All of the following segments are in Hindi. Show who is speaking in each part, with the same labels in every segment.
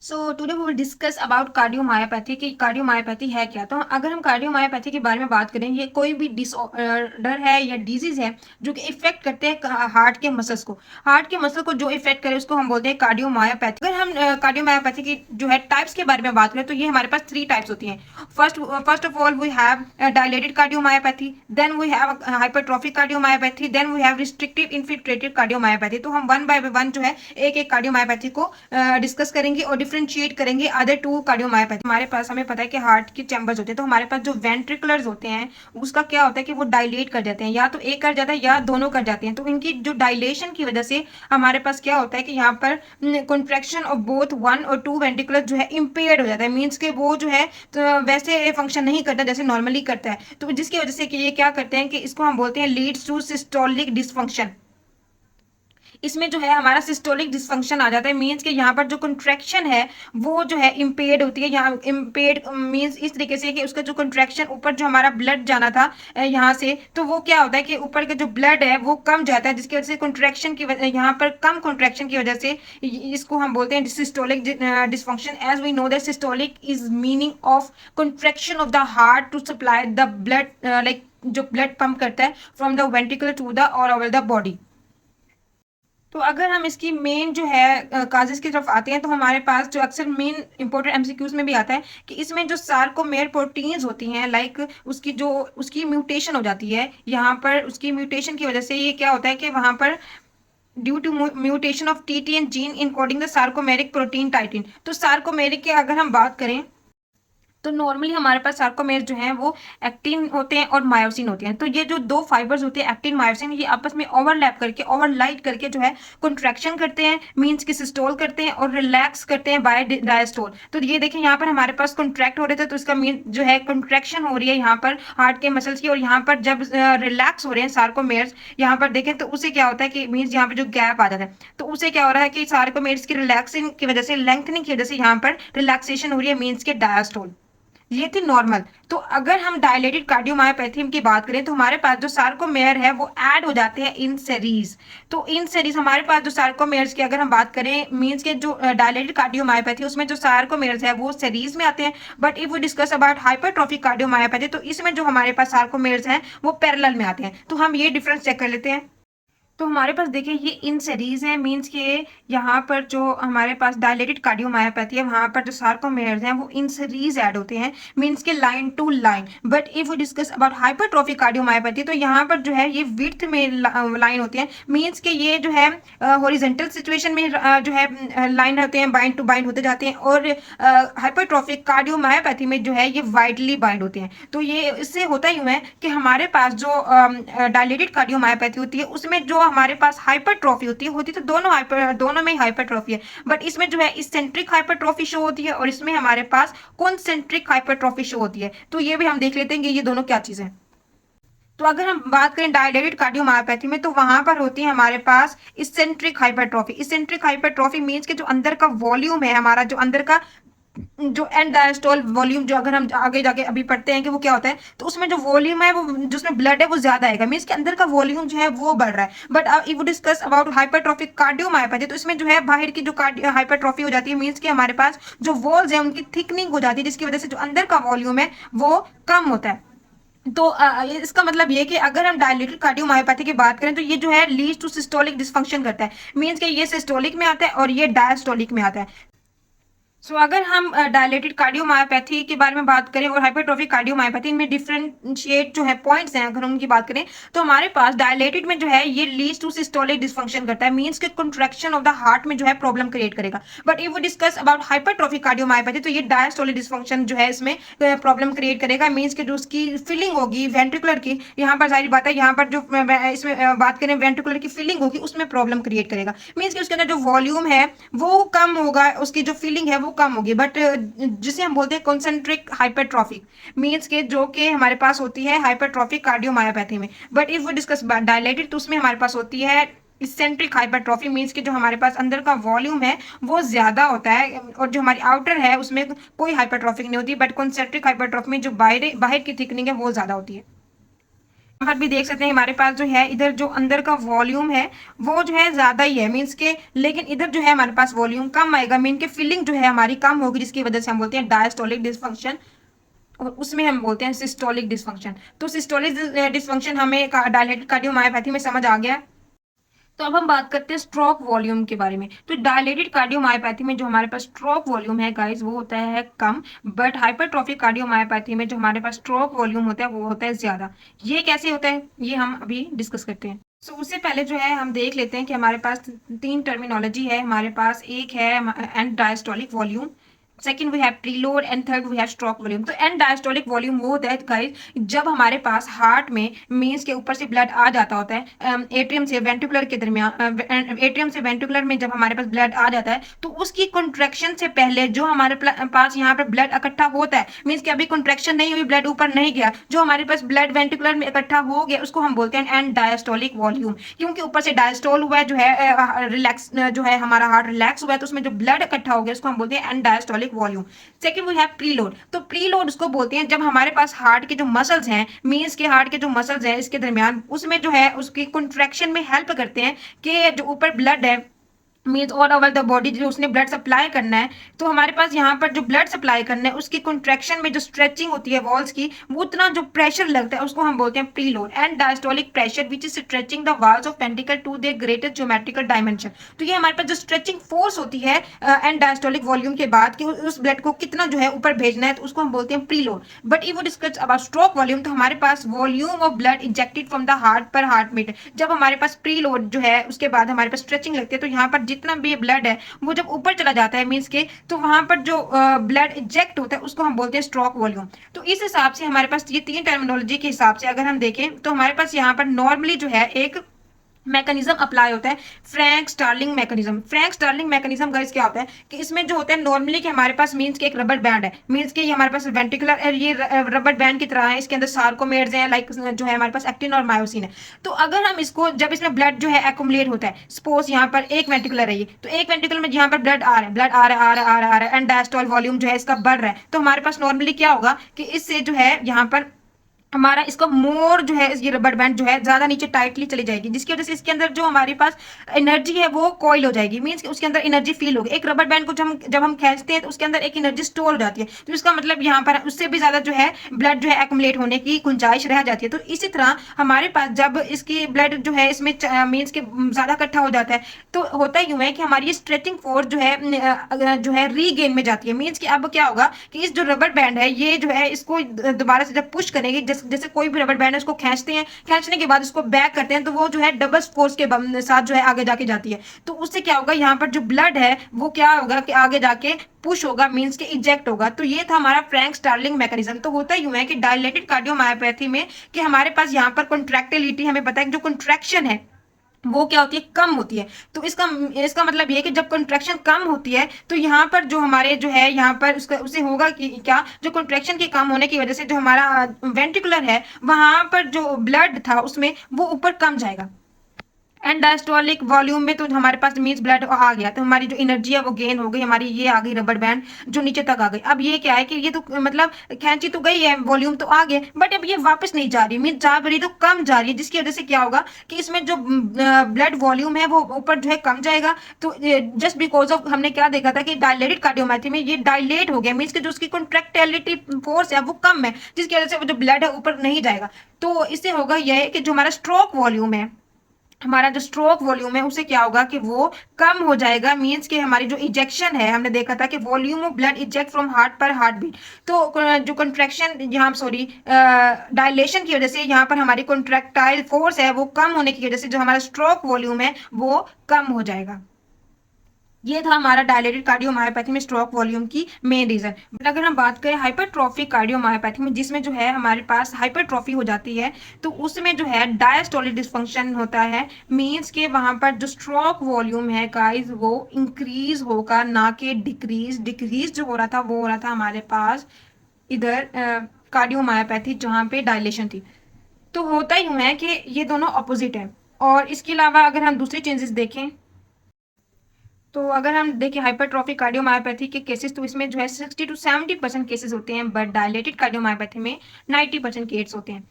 Speaker 1: So today we will discuss about cardiomyopathy कि कार्डियोमायोपैथी है क्या। तो अगर हम कार्डियोमायोपैथी के बारे में बात करें, ये कोई भी डिसऑर्डर है या डिजीज है जो कि इफेक्ट करते हैं हार्ट के मसल्स को। हार्ट के मसल को जो इफेक्ट करे उसको हम बोलते हैं कार्डियोमायोपैथी। अगर हम कार्डियोमायोपैथी की जो है टाइप्स के बारे में बात करें तो ये हमारे पास 3 टाइप्स होती हैं। First of all we have dilated cardiomyopathy, then we have hypertrophic cardiomyopathy, then we have restrictive infiltrated cardiomyopathy. तो हम वन बाय वन जो है एक एक कार्डियोमायोपैथी को डिस्कस करेंगे और डिफरेंशिएट करेंगे अदर टू कार्डियोमायोपैथी। हमारे पास हमें पता है कि हार्ट के चैम्बर्स होते हैं, तो हमारे पास जो वेंट्रिकुलर्स होते हैं उसका क्या होता है कि वो डायलेट कर जाते हैं, या तो एक कर जाता है या दोनों कर जाते हैं। तो इनकी जो डायलेशन की वजह से हमारे पास क्या होता है कि यहाँ पर कॉन्ट्रैक्शन ऑफ बोथ वन और टू वेंट्रिकुलर जो है इम्पेयर्ड हो जाता है। मीन्स के वो जो है तो वैसे फंक्शन नहीं करता जैसे नॉर्मली करता है। तो जिसकी वजह से कि ये क्या करते हैं कि इसको हम बोलते हैं लीड्स टू सिस्टोलिक डिसफंक्शन। इसमें जो है हमारा सिस्टोलिक डिसफंक्शन आ जाता है। मीन्स कि यहाँ पर जो कंट्रैक्शन है वो जो है इम्पेयर्ड होती है। यहाँ इम्पेयर्ड मीन्स इस तरीके से कि उसका जो कंट्रैक्शन ऊपर जो हमारा ब्लड जाना था यहाँ से, तो वो क्या होता है कि ऊपर का जो ब्लड है वो कम जाता है, जिसकी वजह से कंट्रैक्शन की वजह यहाँ पर कम कंट्रैक्शन की वजह से इसको हम बोलते हैं systolic dysfunction. As we know that systolic is meaning of contraction of the heart to supply the blood, like जो ब्लड पंप करता है from the ventricle to the all over the body. तो अगर हम इसकी मेन जो है काजेस की तरफ आते हैं तो हमारे पास जो अक्सर मेन इंपॉर्टेंट एमसीक्यूज में भी आता है कि इसमें जो सार्कोमेर प्रोटीन्स होती हैं, लाइक उसकी म्यूटेशन हो जाती है। यहाँ पर उसकी म्यूटेशन की वजह से ये क्या होता है कि वहाँ पर due to mutation of TTN gene in coding the sarcomeric protein titin. तो सार्कोमेरिक की अगर हम बात करें तो नॉर्मली हमारे पास सार्कोमेर जो है वो एक्टिन होते हैं और मायोसिन होते हैं। तो ये जो दो फाइबर्स होते हैं एक्टिन मायोसिन, ये आपस में ओवरलैप करके ओवरलाइट करके जो है कंट्रैक्शन करते हैं, मींस की सिस्टोल करते हैं और रिलैक्स करते हैं बाय डायस्टोल। तो ये देखें यहाँ पर हमारे पास कंट्रैक्ट हो रहे थे तो इसका मीन जो है कंट्रैक्शन हो रही है यहाँ पर हार्ट के मसल्स की, और यहाँ पर जब रिलैक्स हो रहे हैं सार्कोमेर्स यहाँ पर देखें तो उसे क्या होता है कि मीन्स यहाँ पर जो गैप आ जाता है, तो उसे क्या हो रहा है कि सार्कोमेर्स की रिलैक्सिंग की वजह से, लेंथनिंग की वजह से यहाँ पर रिलैक्सेशन हो रही है मीन्स के डायस्टोल। ये थी नॉर्मल। तो अगर हम डायलेटेड कार्डियोमायोपैथी की बात करें तो हमारे पास जो सार्कोमेयर है वो ऐड हो जाते हैं इन सीरीज। तो इन सीरीज हमारे पास जो सार्कोमेयर्स की अगर हम बात करें, मींस के जो डायलेटेड कार्डियोमायोपैथी उसमें जो सार्कोमेयर्स है वो सीरीज में आते हैं। But if we discuss about hypertrophic cardiomyopathy तो इसमें जो हमारे पास सार्कोमेयर्स हैं वो पैरेलल में आते हैं। तो हम ये डिफरेंस चेक कर लेते हैं। तो हमारे पास देखिए ये इन सीरीज है, मींस के यहाँ पर जो हमारे पास डायलेटेड कार्डियोमायोपैथी है वहां पर जो सार्कोमेयर्स हैं वो इन सीरीज ऐड होते हैं, मींस के line to line. But if we discuss about hypertrophic cardiomyopathy तो यहाँ पर जो है ये विड्थ में लाइन होती है, मींस के ये जो है हॉरिजेंटल सिचुएशन में जो है लाइन होते हैं, बाइंड टू बाइंड होते जाते हैं। और हाइपरट्रॉफिक कार्डियोमायोपैथी में जो है ये वाइडली बाइंड होते हैं। तो ये इससे होता ही है कि हमारे पास जो डायलेटेड कार्डियोमायोपैथी होती है उसमें जो हमारे पास हाइपरट्रॉफी होती तो दोनों में हाइपरट्रॉफी है। बट इसमें जो है इसेंट्रिक हाइपरट्रॉफी शो होती है और इसमें हमारे पास कॉन्सेंट्रिक हाइपरट्रॉफी शो होती है। तो ये भी हम देख लेते हैं कि ये दोनों क्या चीजें हैं। तो अगर हम बात करें डायलेटेड कार्डियोमायोपैथी में तो वहां पर होती है हमारे पास eccentric hypertrophy. Eccentric hypertrophy means के जो अंदर का वॉल्यूम है हमारा, जो अंदर का जो एंड डायस्टोल वॉल्यूम, जो अगर हम आगे जाके अभी पढ़ते हैं कि वो क्या होता है, तो उसमें जो वॉल्यूम है वो जिसमें ब्लड है वो ज्यादा आएगा, मींस के अंदर का वॉल्यूम जो है वो बढ़ रहा है। But if discuss about hypertrophic cardiomyopathy तो इसमें जो है बाहर की जो हाइपरट्रॉफी हो जाती है, मींस के हमारे पास जो वॉल्स है उनकी थिकनिंग हो जाती है, जिसकी वजह से जो अंदर का वॉल्यूम है वो कम होता है। तो इसका मतलब ये कि अगर हम डायलेटेड कार्डियोमायोपैथी की बात करें तो ये जो है लीड्स टू सिस्टोलिक डिसफंक्शन करता है, मींस कि ये सिस्टोलिक में आता है और ये डायस्टोलिक में आता है। अगर हम डायलेटेड कार्डियोमायोपैथी के बारे में बात करें और हाइपरट्रॉफिक कार्डियोमायोपैथी, इनमें डिफरेंशिएट जो है पॉइंट्स हैं अगर उनकी बात करें तो हमारे पास डायलेटेड में जो है ये लीड्स टू सिस्टोलिक डिसफंक्शन करता है, मींस के कंट्रैक्शन ऑफ द हार्ट में जो है प्रॉब्लम क्रिएट करेगा। But if we discuss about hypertrophic cardiomyopathy तो ये डायस्टोलिक डिसफंक्शन जो है इसमें प्रॉब्लम क्रिएट करेगा, मींस के जो उसकी फीलिंग होगी वेंट्रिकुलर की, यहाँ पर जाहिर बात है यहाँ पर जो इसमें बात करें वेंट्रिकुलर की फीलिंग होगी उसमें प्रॉब्लम क्रिएट करेगा, मींस कि उसके अंदर जो वॉल्यूम है वो कम होगा, उसकी जो फीलिंग है वो कम होगी। बट जिसे हम बोलते हैं कॉन्सेंट्रिक हाइपरट्रॉफिक, मींस के जो कि हमारे पास होती है हाइपरट्रॉफिक कार्डियोमायोपैथी में। But if we discuss dilated तो उसमें हमारे पास होती है इसेंट्रिक हाइपरट्रॉफी, मींस के जो हमारे पास अंदर का वॉल्यूम है वो ज्यादा होता है और जो हमारी आउटर है उसमें कोई हाइपरट्रॉफिक नहीं होती। बट कॉन्सेंट्रिक हाइपरट्रॉफी में जो बाहर बाहर की थिकनिंग है वो ज्यादा होती है। यहाँ पर भी देख सकते हैं हमारे पास जो है इधर जो अंदर का वॉल्यूम है वो जो है ज्यादा ही है मीन्स के, लेकिन इधर जो है हमारे पास वॉल्यूम कम आएगा, मीन के फीलिंग जो है हमारी कम होगी, जिसकी वजह से हम बोलते हैं डायस्टोलिक डिसफंक्शन, और उसमें हम बोलते हैं सिस्टोलिक डिसफंक्शन। तो सिस्टोलिक डिसफंक्शन हमें डायलेटेड कार्डियोमायोपैथी में समझ आ गया। तो अब हम बात करते हैं स्ट्रोक वॉल्यूम के बारे में। तो डायलेटेड कार्डियोमायोपैथी में जो हमारे पास स्ट्रोक वॉल्यूम है गाइस वो होता है कम, बट हाइपरट्रॉफिक कार्डियोमायोपैथी में जो हमारे पास स्ट्रोक वॉल्यूम होता है वो होता है ज्यादा। ये कैसे होता है ये हम अभी डिस्कस करते हैं। सो उससे पहले जो है हम देख लेते हैं कि हमारे पास तीन टर्मिनोलॉजी है हमारे पास, एक है end diastolic volume, second we have preload and third we have stroke volume. तो एंड डायस्टोलिक वॉल्यूम वो होता है गाइस जब हमारे पास हार्ट में मींस के ऊपर से ब्लड आ जाता होता है एट्रियम से वेंट्रिकुलर के दरमियान, एट्रियम से वेंट्रिकुलर में जब हमारे पास ब्लड आ जाता है तो उसकी कंट्रैक्शन से पहले जो हमारे पास यहाँ पर ब्लड इकट्ठा होता है, मींस कि अभी कंट्रैक्शन नहीं हुई, ब्लड ऊपर नहीं गया, जो हमारे पास ब्लड वेंट्रिकुलर में इकट्ठा हो गया उसको हम बोलते हैं एंड डायस्टोलिक वॉल्यूम, क्योंकि ऊपर से डायस्टोल हुआ है जो है रिलैक्स जो है हमारा हार्ट रिलैक्स हुआ है तो उसमें जो ब्लड इकट्ठा हो गया उसको हम बोलते हैं end diastolic volume. Second we have preload. तो प्रीलोड उसको बोलते हैं जब हमारे पास हार्ट के जो मसल्स हैं, मींस के हार्ट के जो मसल्स हैं इसके दरमियान उसमें जो है उसकी कंट्रैक्शन में हेल्प करते हैं कि जो ऊपर ब्लड है means all over the body जो उसने ब्लड सप्लाई करना है, तो हमारे पास यहाँ पर जो ब्लड सप्लाई करना है उसकी कंट्रैक्शन में जो स्ट्रेचिंग होती है वॉल्स की, वो उतना जो प्रेशर लगता है उसको हम बोलते हैं preload end diastolic pressure which is stretching the walls of ventricle to their greatest geometrical dimension. तो ये हमारे पास जो स्ट्रेचिंग फोर्स होती है एंड डायस्टोलिक वॉल्यूम के बाद कि उस ब्लड को कितना जो है ऊपर भेजना है तो उसको हम बोलते हैं प्रीलोड। बट इफ वो डिस्कस अबाउट स्ट्रोक वॉल्यूम तो हमारे पास volume of blood injected from the heart per heart beat, जब हमारे पास प्रीलोड जो है उसके बाद हमारे पास स्ट्रेचिंग लगती है तो यहाँ पर जितना भी ब्लड है वो जब ऊपर चला जाता है मींस के, तो वहां पर जो ब्लड इजेक्ट होता है उसको हम बोलते हैं स्ट्रोक वॉल्यूम। तो इस हिसाब से हमारे पास ये तीन टर्मिनोलॉजी के हिसाब से अगर हम देखें तो हमारे पास यहाँ पर नॉर्मली जो है एक मैकेनिज्म अप्लाई होता है Frank Starling mechanism. Frank Starling mechanism guys क्या होता है कि इसमें जो होता है नॉर्मली कि हमारे पास मींस के एक रबर बैंड है, मींस के ये हमारे पास वेंट्रिकुलर ये रबर बैंड की तरह है, इसके अंदर सार्कोमेर्स हैं लाइक जो है हमारे पास एक्टिन और मायोसिन है। तो अगर हम इसको जब इसमें ब्लड जो है एक्युमुलेट होता है, सपोज यहाँ पर एक वेंट्रिकुलर है ये, तो एक वेंट्रिकुलर में यहाँ पर ब्लड आ रहा है, ब्लड आ रहा है आ रहा है आ रहा है आ रहा है एंड डायस्टोल वॉल्यूम जो है इसका बढ़ रहा है, तो हमारे पास नॉर्मली क्या होगा कि इससे जो है यहाँ पर हमारा इसका मोर जो है ये रबर बैंड जो है ज्यादा नीचे टाइटली चली जाएगी, जिसकी वजह से इसके अंदर जो हमारे पास एनर्जी है वो कॉइल हो जाएगी, मींस उसके अंदर एनर्जी फील होगी। एक रबर बैंड को जब हम खींचते हैं तो उसके अंदर एक एनर्जी स्टोर हो जाती है, तो इसका मतलब यहाँ पर उससे भी ज्यादा जो है ब्लड जो है एक्युमुलेट होने की गुंजाइश रह जाती है। तो इसी तरह हमारे पास जब इसकी ब्लड जो है इसमें मीन्स के ज्यादा इकट्ठा हो जाता है तो होता यूं है कि हमारी स्ट्रेचिंग फोर्स जो है रीगेन में जाती है, मीन्स कि अब क्या होगा कि इस जो रबर बैंड है ये जो है इसको दोबारा से जब पुश करेंगे, जैसे कोई भी रबर बैंड है उसको खींचते हैं, खींचने के बाद उसको बैक करते हैं तो वो जो है डबल फोर्स के साथ जो है आगे जाके जाती है। तो उससे क्या होगा यहाँ पर जो ब्लड है वो क्या होगा कि आगे जाके पुश होगा, मींस के इजेक्ट होगा। तो ये था हमारा फ्रैंक स्टार्लिंग मैकेनिज्म। तो होता यूं है कि डायलेटेड कार्डियोमायोपैथी में कि हमारे पास यहाँ पर कॉन्ट्रैक्टिलिटी हमें पता है कि जो कॉन्ट्रैक्शन है वो क्या होती है कम होती है। तो इसका इसका मतलब ये है कि जब कंट्रैक्शन कम होती है तो यहाँ पर जो हमारे जो है यहाँ पर उसका उसे होगा कि क्या जो कंट्रैक्शन के कम होने की वजह से जो हमारा वेंट्रिकुलर है वहां पर जो ब्लड था उसमें वो ऊपर कम जाएगा। एंड डायस्टोलिक वॉल्यूम में तो हमारे पास मीन्स ब्लड आ गया तो हमारी जो एनर्जी है वो गेन हो गई, हमारी ये आ गई रबर बैंड जो नीचे तक आ गई। अब ये क्या है कि ये तो मतलब खींची तो गई है, वॉल्यूम तो आ गया, बट अब ये वापस नहीं जा रही, मीन्स जा रही तो कम जा रही है, जिसकी वजह से क्या होगा कि इसमें जो ब्लड वॉल्यूम है वो ऊपर जो है कम जाएगा। तो जस्ट बिकॉज ऑफ हमने क्या देखा था कि डायलेटेड कार्डियोमायोपैथी में ये डायलेट हो गया, मीन्स कि जो उसकी कॉन्ट्रैक्टिलिटी फोर्स है वो कम है, जिसकी वजह से वो जो ब्लड है ऊपर नहीं जाएगा। तो इससे होगा यह कि जो हमारा स्ट्रोक वॉल्यूम है, हमारा जो स्ट्रोक वॉल्यूम है उसे क्या होगा कि वो कम हो जाएगा, मींस कि हमारी जो इजेक्शन है हमने देखा था कि volume of blood eject from heart per heart beat. तो जो कंट्रैक्शन यहाँ सॉरी डायलेशन की वजह से यहाँ पर हमारी कॉन्ट्रैक्टाइल फोर्स है वो कम होने की वजह से जो हमारा स्ट्रोक वॉल्यूम है वो कम हो जाएगा। ये था हमारा डायलेटेड कार्डियोमायोपैथी में स्ट्रोक वॉल्यूम की मेन रीजन। बट अगर हम बात करें हाइपरट्रॉफिक कार्डियोमायोपैथी में जिसमें जो है हमारे पास हाइपरट्रॉफी हो जाती है तो उसमें जो है डायस्टोलिक डिसफंक्शन होता है, मींस के वहां पर जो स्ट्रोक वॉल्यूम है गाइस वो इंक्रीज होगा ना कि डिक्रीज। डिक्रीज जो हो रहा था वो हो रहा था हमारे पास इधर कार्डियोमायोपैथी जहाँ पे डायलेशन थी। तो होता यूं है कि ये दोनों अपोजिट है। और इसके अलावा अगर हम दूसरी चेंजेस देखें तो अगर हम देखें हाइपरट्रॉफिक कार्डियोमायोपैथी के केसेस तो इसमें जो है 60 to 70% केसेस होते हैं, बट डायलेटेड कार्डियोमायोपैथी में 90% केस होते हैं।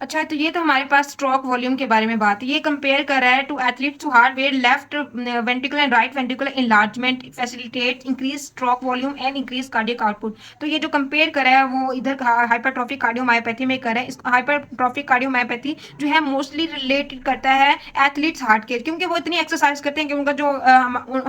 Speaker 1: अच्छा, तो ये तो हमारे पास स्ट्रोक वॉल्यूम के बारे में बात है। ये कंपेयर कर रहा है to athletes who heart were left ventricular and right ventricular enlargement facilitate increase stroke volume and increase cardiac output. तो ये जो कंपेयर कर रहा है वो इधर हाइपरट्रॉफिक कार्डियोमायोपैथी में कर रहा है। इस हाइपरट्रॉफिक कार्डियोमायोपैथी जो है मोस्टली रिलेटेड करता है एथलीट्स हार्ट के, क्योंकि वो इतनी एक्सरसाइज करते हैं कि उनका जो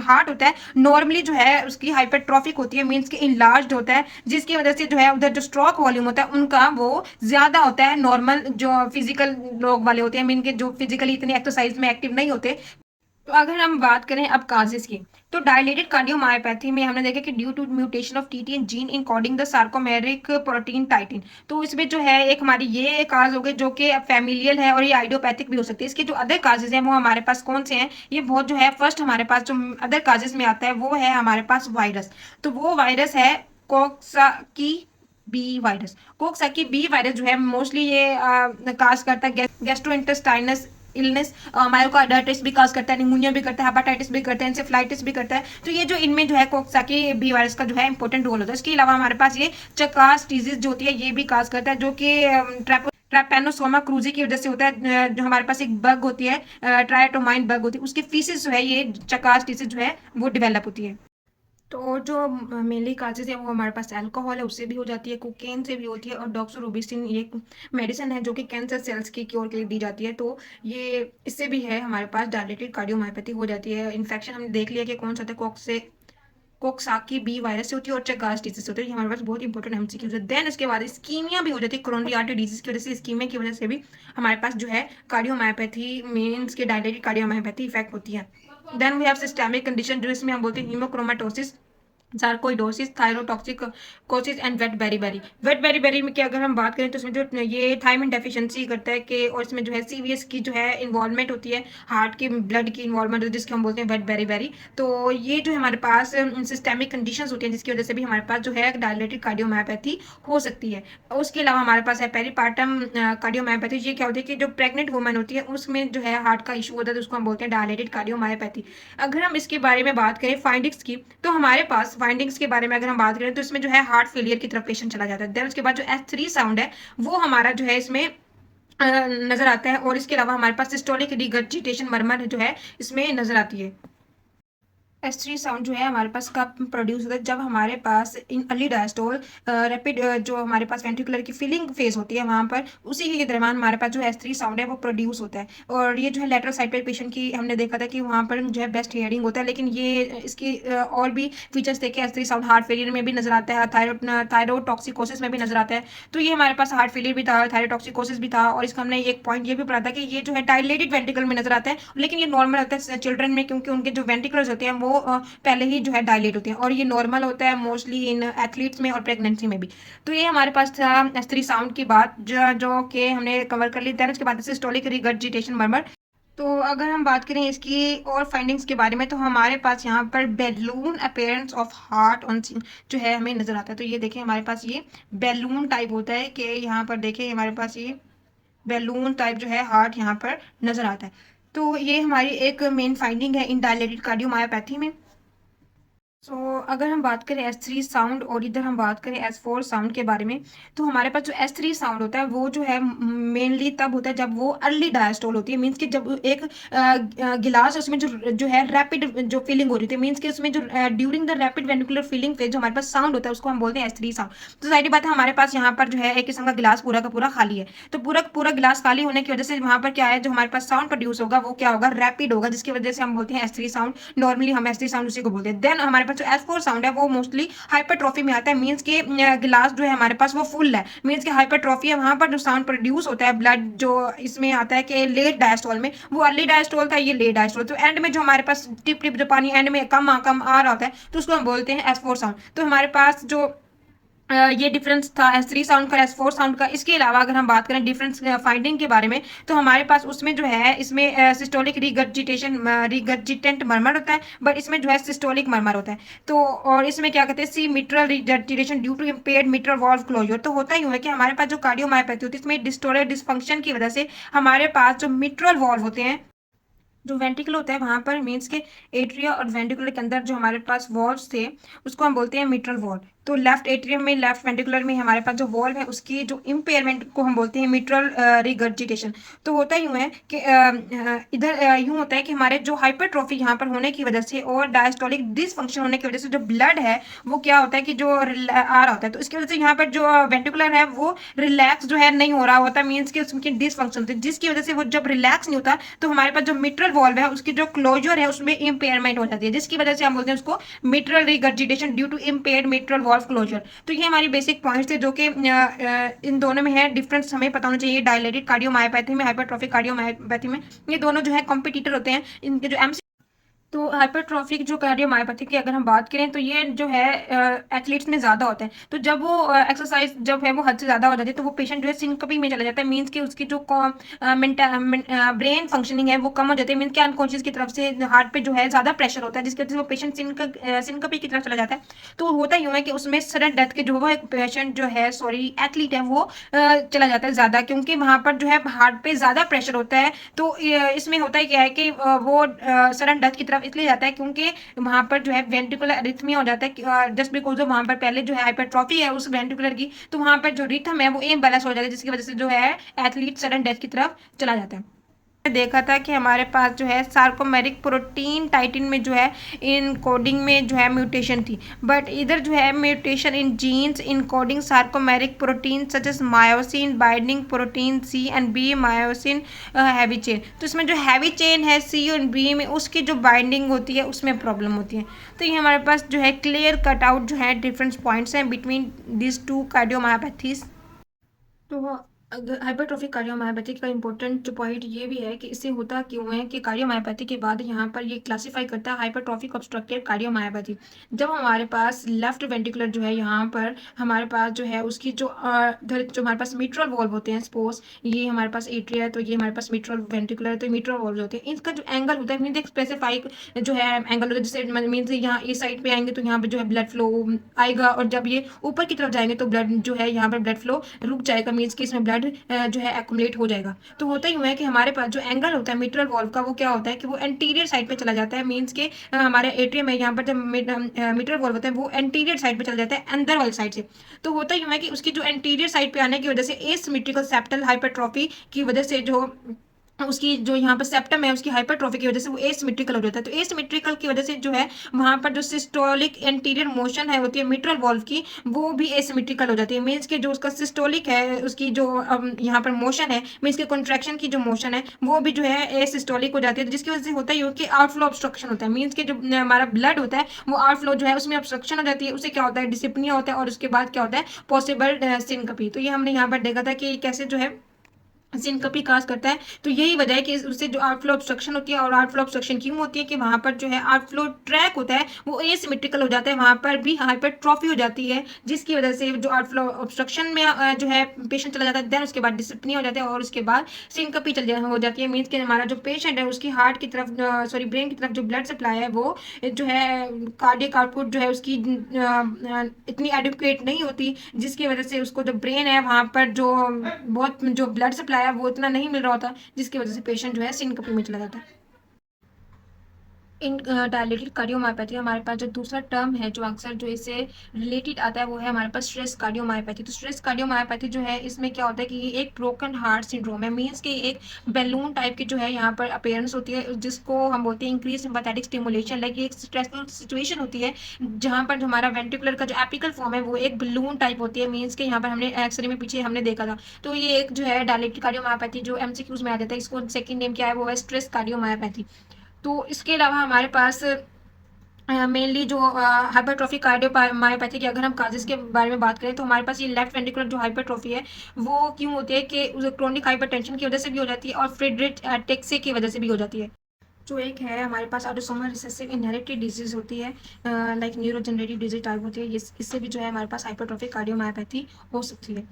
Speaker 1: हार्ट होता है नॉर्मली जो है उसकी हाइपरट्रॉफिक होती है, मीन्स कि इनलार्ज होता है, जिसकी वजह से जो है उधर जो स्ट्रोक वॉल्यूम होता है उनका वो ज्यादा होता है नॉर्मल जो फिजिकल लोग वाले होते हैं, मीन के जो फिजिकली इतनी एक्सरसाइज में एक्टिव नहीं होते। तो अगर हम बात करें अब काजेस की, तो डायलेटेड कार्डियोमायोपैथी में हमने देखा कि due to mutation of TTN gene in coding the sarcomeric protein titin. तो इसमें जो है एक हमारी ये काज हो गए जो कि फैमिलियल है और ये आइडियोपैथिक भी हो सकती है। इसके जो अदर काजेज हैं वो हमारे पास कौन से हैं, ये बहुत जो है फर्स्ट हमारे पास जो अदर काजेज में आता है वो है हमारे पास वायरस। तो वो वायरस है कोक्साकी बी वायरस। कोक्साकी बी वायरस जो है मोस्टली ये काज करता है गैस्ट्रोइंटेस्टाइनस इलनेस, मायोकार्डाइटिस भी काज करता है, निमोनिया भी करता है, हेपाटाइटिस भी करता है, इंसेफ्लाइटिस भी करता है। तो ये जो इनमें जो है कोक्साकी बी वायरस का जो है इंपॉर्टेंट रोल होता है। इसके अलावा हमारे पास ये चकास डिजीज जो होती है ये भी काज करता है, जो कि ट्रैपेनोसोमा क्रूजी की वजह से होता है। जो हमारे पास एक बग होती है ट्राइटोमाइन बग होती है, उसके फीसिस जो है ये चकास डिजीज जो है वो डेवलप होती है। तो जो मेनली काजेज़ है वो हमारे पास अल्कोहल है उससे भी हो जाती है, कोकेन से भी होती है, और डॉक्सोरोबिसिन ये मेडिसिन है जो कि कैंसर सेल्स की क्योर के लिए दी जाती है। तो ये इससे भी है हमारे पास डायलेटेड कार्डियोमायोपैथी हो जाती है। इन्फेक्शन हमने देख लिया कि कौन सा था, कोक्साकी बी वायरस से होती है और चगास डिजीज होती है। ये हमारे पास बहुत इंपॉर्टेंट एमसीक्यूज है। देन उसके बाद स्कीमिया भी हो जाती है, कोरोनरी आर्टरी डिजीज की वजह से, स्कीमिया की वजह से भी हमारे पास जो है कार्डियोमायोपैथी मीन्स के डायलेटेड कार्डियोमायोपैथी इफेक्ट होती है। Then we have systemic condition जो इसमें हम बोलते हैं haemochromatosis, sarcoidosis, thyrotoxicosis and wet beriberi. Wet beriberi में क्या अगर हम बात करें तो इसमें जो ये थायमिन डेफिशिएंसी करता है कि, और इसमें जो है सीवीएस की जो है इन्वॉल्वमेंट होती है, हार्ट की ब्लड की इन्वॉल्वमेंट होती है, जिसको हम बोलते हैं वेट बेरीबेरी। तो ये जो हमारे पास सिस्टेमिक कंडीशंस होती हैं जिसकी वजह से भी हमारे पास जो है डायलेटेड कार्डियोमायोपैथी हो सकती है। उसके अलावा हमारे पास है पेरीपार्टम कार्डियोमायोपैथी। ये क्या होती है कि जो प्रेग्नेंट वुमन होती है उसमें जो है हार्ट का इशू होता है, तो उसको हम बोलते हैं डायलेटेड कार्डियोमायोपैथी। अगर हम इसके बारे में बात करें फाइंडिंग्स की, तो हमारे पास फाइंडिंग्स के बारे में अगर हम बात करें तो इसमें जो है हार्ट फेलियर की तरफ पेशेंट चला जाता है। देन उसके बाद जो S3 साउंड है वो हमारा जो है इसमें नजर आता है, और इसके अलावा हमारे पास सिस्टोलिक रिगर्जिटेशन मरमर जो है इसमें नजर आती है। S3 साउंड जो है हमारे पास कब प्रोड्यूस होता है, जब हमारे पास इन अर्ली डायस्टोल रैपिड जो हमारे पास वेंट्रिकुलर की फिलिंग फेज होती है वहां पर, उसी के दरमियान हमारे पास जो S3 साउंड है वो प्रोड्यूस होता है। और ये जो है लेटरल साइड पे पेशेंट की हमने देखा था कि वहां पर जो है बेस्ट हियरिंग होता है, लेकिन ये इसकी और भी फीचर्स देखे S3 साउंड हार्ट फेलियर में भी नजर आता है, थायरोटॉक्सिकोसिस में भी नजर आता है। तो ये हमारे पास हार्ट फेलियर भी था, थायरोटॉक्सिकोसिस भी था, और इसका हमने एक पॉइंट ये भी पढ़ा था कि ये जो है डायलेटेड वेंट्रिकल में नजर आता है, लेकिन ये नॉर्मल होता है चिल्ड्रन में, क्योंकि उनके जो वेंट्रिकल्स होते हैं वो पहले ही जो है डायलेट होते हैं, और ये नॉर्मल होता है मोस्टली इन एथलीट्स में और प्रेगनेंसी में भी। तो ये हमारे पास था S3 साउंड की बात जो कि हमने कवर कर ली। देन उसके बाद सिस्टोलिक रिगर्जिटेशन मर्मर। तो अगर हम बात करें इसकी और फाइंडिंग्स के बारे में, तो हमारे पास यहाँ पर balloon appearance of heart on जो है हमें नजर आता है। तो ये देखें हमारे पास ये बैलून टाइप होता है कि यहाँ पर देखें हमारे पास ये बैलून टाइप जो है हार्ट यहाँ पर नजर आता है। तो ये हमारी एक मेन फाइंडिंग है इन डायलेटेड कार्डियोमायोपैथी में। अगर हम बात करें S3 साउंड और इधर हम बात करें S4 साउंड के बारे में, तो हमारे पास जो S3 साउंड होता है वो जो है मेनली तब होता है जब वो अर्ली डायस्टोल होती है, मीन्स कि जब एक गिलास उसमें जो है रैपिड जो फीलिंग हो रही थी, मीन्स कि उसमें जो during the rapid ventricular filling phase जो हमारे पास साउंड होता है उसको हम बोलते हैं S3 साउंड। तो सारी बात है हमारे पास यहाँ पर जो है एक किस्म का गिलास पूरा का पूरा खाली है, तो पूरा पूरा गिलास खाली होने की वजह से वहां पर क्या है जो हमारे पास साउंड प्रोड्यूस होगा वो क्या होगा, रैपिड होगा, जिसकी वजह से हम बोलते हैं S3 साउंड। नॉर्मली हम S3 साउंड उसी को बोलते हैं। देन हमारे पास जो S4 साउंड है वो मोस्टली हाइपरट्रॉफी में आता है, मीन्स के गिलास जो है हमारे पास वो फुल है, मीन्स के हाइपरट्रॉफी है, वहां पर जो साउंड प्रोड्यूस होता है ब्लड जो इसमें आता है कि लेट डायस्टोल में, वो अर्ली डायस्टोल था, ये लेट डायस्टोल। तो एंड में जो हमारे पास टिप टिप जो पानी एंड में कम आ रहा होता है तो उसको हम बोलते हैं S4 साउंड। तो हमारे पास जो ये डिफरेंस था S3 साउंड का S4 साउंड का। इसके अलावा अगर हम बात करें डिफरेंस फाइंडिंग के बारे में, तो हमारे पास उसमें जो है इसमें सिस्टोलिक रिगर्जिटेंट मर्मर होता है, बट इसमें जो है सिस्टोलिक मर्मर होता है। तो और इसमें क्या कहते हैं see mitral regurgitation due to impaired mitral valve closure. तो होता ही है कि हमारे पास जो कार्डियोमायोपैथी होती है इसमें डिस्टोरियल डिस्फंक्शन की वजह से हमारे पास जो मिट्रल वाल्व होते हैं, जो वेंट्रिकल होता है वहां पर मीन्स के एट्रिया और वेंट्रिकुलर के अंदर जो हमारे पास वॉल्व्स थे उसको हम बोलते हैं मिट्रल वॉल्व। तो लेफ्ट एट्रियम में, लेफ्ट वेंट्रिकुलर में हमारे पास जो वॉल्व है उसकी जो इम्पेयरमेंट को हम बोलते हैं मिट्रल रिगर्जिटेशन। तो होता यूं है कि इधर यूं होता है कि हमारे जो हाइपरट्रॉफी यहाँ पर होने की वजह से और डायस्टोलिक डिसफंक्शन होने की वजह से जो ब्लड है वो क्या होता है कि जो आ रहा होता है, तो इसकी वजह से यहाँ पर जो वेंट्रिकुलर है वो रिलैक्स जो है नहीं हो रहा होता, मीन्स कि उसकी डिसफंक्शन होती है, जिसकी वजह से वो जब रिलैक्स नहीं होता तो हमारे पास जो मिट्रल वॉल्व है उसकी जो क्लोजर है उसमें इम्पेयरमेंट हो जाती है, जिसकी वजह से हम बोलते हैं उसको mitral regurgitation due to impaired mitral valve closure. तो ये हमारी बेसिक पॉइंट्स थे जो कि इन दोनों में है डिफरेंस हमें पता होना चाहिए। डायलेटेड कार्डियोमायोपैथी में, हाइपरट्रॉफिक कार्डियोमायोपैथी में, ये दोनों जो है कॉम्पिटिटर होते हैं इनके जो एमसी। तो हाइपरट्रॉफिक जो कार्डियोमायोपैथी की अगर हम बात करें तो ये जो है एथलीट्स में ज़्यादा होता है। तो जब वो एक्सरसाइज जब है वो हद से ज़्यादा हो जाती है तो वो पेशेंट जो है सिनकोपी में चला जाता है, मीन्स कि उसकी जो ब्रेन फंक्शनिंग है वो कम हो जाती है, मीन्स कि अनकॉन्शियस की तरफ से हार्ट पे जो है ज़्यादा प्रेशर होता है जिसकी वजह से वो पेशेंट सिनकोपी की तरफ चला जाता है। तो होता यूँ है कि उसमें सडन डेथ के जो वो एक पेशेंट जो है सॉरी एथलीट है वो चला जाता है ज़्यादा, क्योंकि वहाँ पर जो है हार्ट पे ज़्यादा प्रेशर होता है। तो इसमें होता है क्या है कि वो सडन डेथ की तरफ इसलिए जाता है क्योंकि वहाँ पर जो है वेंट्रिकुलर अरिथमिया हो जाता है, जस्ट बिकॉज ऑफ वहाँ पर पहले जो है हाइपरट्रॉफी है उस वेंट्रिकुलर की, तो वहाँ पर जो रिथम है वो इम्बैलेंस हो जाता है जिसकी वजह से जो है एथलीट सडन डेथ की तरफ चला जाता है। देखा था कि हमारे पास जो है सार्कोमेरिक प्रोटीन टाइटिन में जो है इन कोडिंग में जो है म्यूटेशन थी, बट इधर जो है mutation in genes in coding sarcomeric protein such as myosin binding protein C and B myosin heavy chain. तो इसमें जो हैवी चेन है सी और बी में उसकी जो बाइंडिंग होती है उसमें प्रॉब्लम होती है। तो ये हमारे पास जो है क्लियर कट आउट जो है डिफरेंस पॉइंट्स हैं बिटवीन दिस टू कार्डियोमायोपैथीज। तो अगर हाइपरट्रॉफिक कार्डियोमायोपैथी का इंपॉर्टेंट जो पॉइंट ये भी है कि इससे होता क्यों है कि कार्डियोमायोपैथी के बाद यहाँ पर ये क्लासिफाई करता है हाइपरट्रॉफिक ऑब्स्ट्रक्टिव कार्डियोमायोपैथी। जब हमारे पास लेफ्ट वेंट्रिकुलर जो है यहाँ पर हमारे पास जो है उसकी जो जो हमारे पास मिट्रल वॉल्व होते हैं, सपोज ये हमारे पास एट्रिया है तो ये हमारे पास मिट्रल वेंट्रिकुलर है, तो मिट्रल वॉल्व होते हैं, इनका जो एंगल होता है मीन एक स्पेसिफाइक जो है एंगल होता है, जैसे मीन यहाँ इस साइड पे आएंगे तो यहाँ पे जो है ब्लड फ्लो आएगा, और जब ये ऊपर की तरफ जाएंगे तो ब्लड जो है यहाँ पर ब्लड फ्लो रुक जाएगा, मीन्स कि इसमें ब्लड जो है एक्युमुलेट हो जाएगा। तो होता ही हुआ है कि हमारे पास जो एंगल होता है मिट्रल वॉल्व का वो क्या होता है कि वो एंटीरियर साइड पे चला जाता है, मीन्स के हमारे एट्रियम है यहाँ पर जब मिट्रल वॉल्व होता है वो एंटीरियर साइड पे चला जाता है अंदर वाली साइड से। तो होता ही हुआ है कि उसकी जो एंटीरियर साइड पे आने की वजह से एसिमेट्रिकल सेप्टल हाइपरट्रॉफी की वजह से जो उसकी जो यहाँ पर सेप्टम है उसकी हाइपरट्रॉफी की वजह से वो एसिमेट्रिकल हो जाता है। तो एसिमेट्रिकल की वजह से जो है वहाँ पर जो सिस्टोलिक एंटीरियर मोशन है होती है मिट्रल वॉल्व की वो भी एसिमेट्रिकल हो जाती है, मीन्स के जो उसका सिस्टोलिक है उसकी जो यहाँ पर मोशन है मीन्स के कॉन्ट्रैक्शन की जो मोशन है वो भी जो है एसिस्टोलिक हो जाती है, जिसकी वजह से होता है कि आउटफ्लो ऑब्स्ट्रक्शन होता है, मीन्स के जो हमारा ब्लड होता है वो आउटफ्लो जो है उसमें ऑब्स्ट्रक्शन हो जाती है, उससे क्या होता है डिसिप्निया होता है और उसके बाद क्या होता है पॉसिबल सिनकपी। तो ये हमने यहाँ पर देखा था कि कैसे जो है सिनकपी काज करता है। तो यही वजह है कि उससे जो आउटफ्लो ऑब्स्ट्रक्शन होती है, और आउटफ्लो ऑब्स्ट्रक्शन क्यों होती है कि वहाँ पर जो है आउटफ्लो ट्रैक होता है वो एसिमेट्रिकल हो जाता है, वहाँ पर भी हाइपरट्रॉफी हो जाती है जिसकी वजह से जो आउटफ्लो ऑब्स्ट्रक्शन में जो है पेशेंट चला जाता है, देन उसके बाद डिस्पनी हो जाता है और उसके बाद सिनकपी हो जाती है, मीन्स कि हमारा जो पेशेंट है उसकी हार्ट की तरफ सॉरी ब्रेन की तरफ जो ब्लड सप्लाई है वो जो है कार्डियक आउटपुट जो है उसकी इतनी एडिक्वेट नहीं होती, जिसकी वजह से उसको जो ब्रेन है वहाँ पर जो बहुत जो ब्लड सप्लाई है वो इतना नहीं मिल रहा होता, जिसकी वजह से पेशेंट जो है सिनकपी में चला जाता है। इन डायलेटेड कार्डियोमायोपैथी हमारे पास जो दूसरा टर्म है जो अक्सर जो इससे रिलेटेड आता है वो है हमारे पास स्ट्रेस कार्डियोमायोपैथी। तो स्ट्रेस कार्डियोमायोपैथी जो है इसमें क्या होता है कि ये एक ब्रोकन हार्ट सिंड्रोम है, मीन्स कि एक बैलून टाइप की जो है यहाँ पर अपीयरेंस होती है जिसको हम बोलते हैं इंक्रीज सिंपैथेटिक स्टिमुलेशन, लाइक एक स्ट्रेसफुल सिचुएशन होती है जहाँ पर जो हमारा वेंट्रिकुलर का जो एपिकल फॉर्म है वो एक बलून टाइप होती है, मीन्स के यहाँ पर हमने एक्सरे में पीछे हमने देखा था। तो ये एक जो है डायलेटेड कार्डियोमायोपैथी जो एमसीक्यूज में आ जाता है, इसको सेकंड नेम क्या है वो है स्ट्रेस कार्डियोमायोपैथी। तो इसके अलावा हमारे पास मेनली जो हाइपरट्रॉफी कार्डियोमायोपैथी की अगर हम काजेस के बारे में बात करें तो हमारे पास ये लेफ्ट वेंट्रिकुलर जो हाइपरट्रॉफी है वो क्यों होती है कि क्रोनिक हाइपरटेंशन की वजह से भी हो जाती है और फ्रिडरिच अटैक्सी की वजह से भी हो जाती है। जो एक है हमारे पास ऑटोसोमल रिसेसिव इनहेरिटेड डिजीज होती है, लाइक न्यूरोजेनरेटिव डिजीज टाइप होती है, इससे भी जो है हमारे पास हाइपरट्रॉफिक कार्डियोमायोपैथी हो सकती है।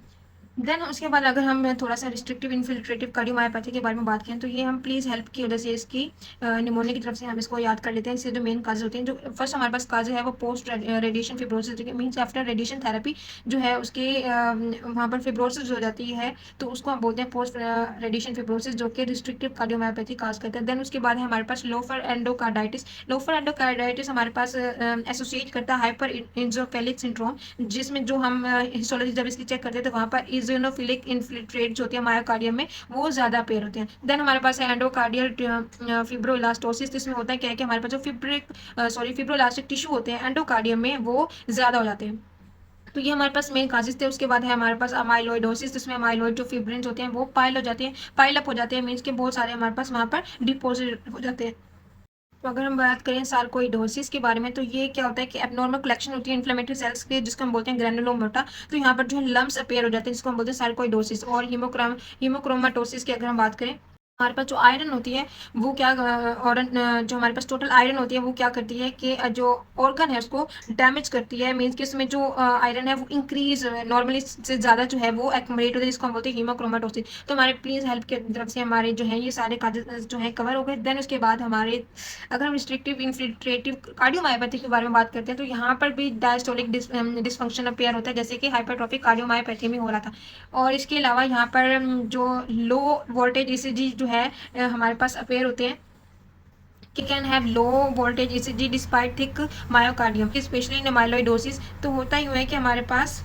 Speaker 1: देन उसके बाद अगर हम थोड़ा सा रिस्ट्रिक्टिव इन्फिल्ट्रेटिव कार्डियोमायोपैथी के बारे में बात करें तो ये हम प्लीज़ हेल्प की वजह से इसकी निमोनिया की तरफ से हम इसको याद कर लेते हैं। इससे जो मेन काजेज होती हैं, जो फर्स्ट हमारे पास काज है वो post radiation fibrosis means after radiation therapy जो है उसके वहाँ पर फिब्रोसिस हो जाती है, तो उसको हम बोलते हैं पोस्ट रेडिएशन फिब्रोसिस, जो कि रिस्ट्रिक्टिव कार्डियोमायोपैथी काज करता है। देन उसके बाद है हमारे पास लोफर एंडोकार्डाइटिस। लोफर एंडोकार्डाइटिस हमारे पास एसोसिएट करता है हाइपर इंजोफेलिक सिंड्रोम, जिसमें जो हम हिस्टोलॉजी जब इसकी चेक करते हैं तो वहाँ पर इजोनोफिलिक इन्फिल्ट्रेट जो होती है मायोकार्डियम में वो ज़्यादा अपेयर होते हैं। देन हमारे पास है एंडोकार्डियल फिब्रोइलास्टोसिस, जिसमें होता है क्या है कि हमारे पास जो फिब्रोइलास्टिक टिश्यू होते हैं एंडोकार्डियम में वो ज़्यादा हो जाते हैं। तो ये हमारे पास मेन काजेज थे। उसके बाद है हमारे पास अमाइलोइडोसिस, जिसमें अमाइलोइड जो फिब्रिन्स होते हैं वो पाइल हो जाते हैं, पाइल अप हो जाते हैं, मीन्स के बहुत सारे हमारे पास वहाँ पर डिपोजिट हो जाते हैं। तो अगर हम बात करें सार्कोइडोसिस के बारे में तो ये क्या होता है कि एबनॉर्मल कलेक्शन होती है इन्फ्लेमेटरी सेल्स की, जिसको हम बोलते हैं ग्रैनुलोमोटा। तो यहाँ पर जो है लम्स अपेयर हो जाते हैं, जिसको हम बोलते हैं सार्कोइडोसिस। और हीमोक्रोमाटोसिस की अगर हम बात करें, हमारे पास जो आयरन होती है वो क्या और जो हमारे पास टोटल आयरन होती है वो क्या करती है कि जो ऑर्गन है उसको डैमेज करती है, मीन्स कि उसमें जो आयरन है वो इंक्रीज नॉर्मली से ज़्यादा जो है वो एक्यूमुलेट होता है, जिसको हम बोलते हैं हीमोक्रोमाटोसिस। तो हमारे प्लीज़ हेल्प की तरफ से हमारे जो है ये सारे काजेज जो है कवर हो गए। देन उसके बाद हमारे अगर हम रिस्ट्रिक्टिव इन्फिल्ट्रेटिव कार्डियोमायोपैथी के बारे में बात करते हैं तो यहाँ पर भी डायस्टोलिक डिसफंक्शन अपेयर होता है, जैसे कि हाइपरट्रॉफिक कार्डियोमायोपैथी में हो रहा था। और इसके अलावा यहाँ पर जो लो वोल्टेज ईसीजी जो है हमारे पास अपेयर होते हैं कि can have low voltage ECG despite thick myocardium, specially in amyloidosis. तो होता ही हुआ है कि हमारे पास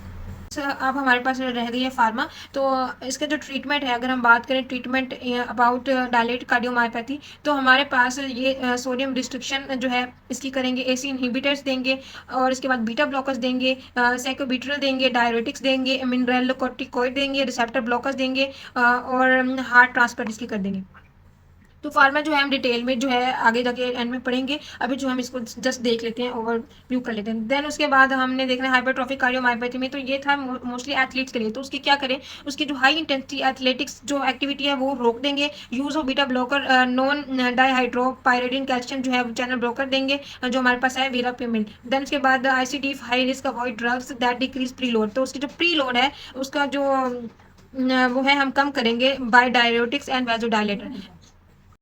Speaker 1: अब हमारे पास रह गई है फार्मा। तो इसका जो ट्रीटमेंट है, अगर हम बात करें ट्रीटमेंट अबाउट डायलेट कार्डियोमायोपैथी, तो हमारे पास ये सोडियम रिस्ट्रिक्शन जो है इसकी करेंगे, एसी इनहिबिटर्स देंगे, और इसके बाद बीटा ब्लॉकर्स देंगे, साइकोबिट्रल देंगे, डायरेटिक्स देंगे, मिनरलोकॉर्टिकॉइड देंगे, रिसेप्टर ब्लॉकर्स देंगे, और हार्ट ट्रांसप्लांट इसकी कर देंगे। तो फार्मा जो है हम डिटेल में जो है आगे जाके एंड में पढ़ेंगे, अभी जो हम इसको जस्ट देख लेते हैं, ओवरव्यू कर लेते हैं। देन उसके बाद हमने देखना है हाइपरट्रॉफिक कार्डियोमायोपैथी में, तो ये था मोस्टली एथलीट्स के लिए। तो उसके क्या करें, उसकी जो हाई इंटेंसिटी एथलेटिक्स जो एक्टिविटी है वो रोक देंगे, use of beta blocker non dihydropyridine calcium जो है चैनल ब्लॉकर देंगे, जो हमारे पास है वीरापिमिल। देन उसके बाद ICD high risk avoid drugs that decrease pre load, तो उसकी जो प्री लोड है उसका जो वो है हम कम करेंगे बाय डायरेटिक्स एंड वैजोडाइलेटर।